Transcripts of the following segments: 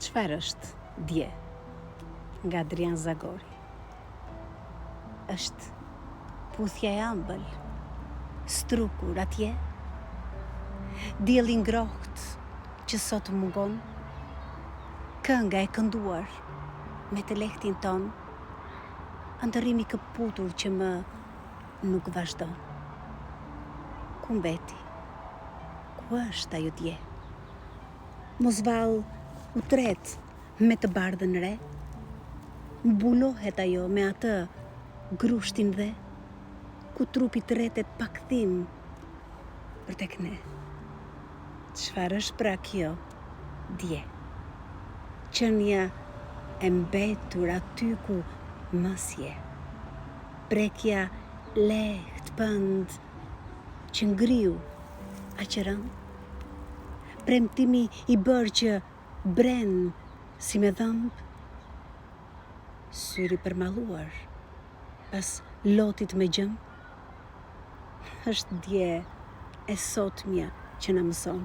Çfarë është dje? Nga Adrian Zagori. Është puthja e ëmbël, strukur atje, dielli ngrohtë që sot mungon, kënga e kënduar me të lehtin ton, ëndërrimi këputur që më nuk vazhdon. Ku mbeti? Ku është ajo dje? Mos vallë u tret me të bardhën re, mbulohet ajo me atë grushtin dhe, ku trupi të rretet pa kthim për tek ne. Çfarë është pra kjo dje? Qenia e mbetur aty ku mos je, prekja lehtë pënd që ngriu aqërën, premtimi i bërë që bren si me dhëmb, syri përmalluar pas lotit me gjëm. Është dje e sotmja që na mëson,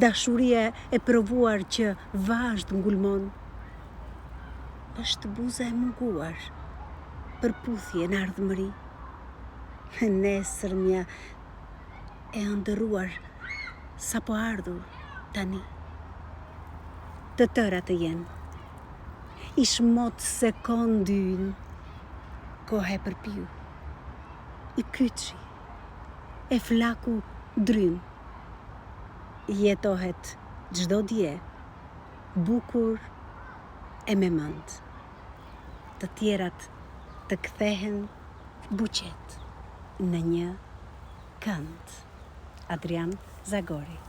dashuria e provuar që vazhd ngulmon. Është buza e munguar për puthje në ardhmëri, nesërmja e ëndërruar sa po ardhur tani. Të tëra të jenë, ish mot sekondyn, kohë e përpiu, i kyçi, e flaku drym, jetohet çdo dje, bukur e me mend. Të tjerat të kthehen buqet në një kënd. Adrian Zagori.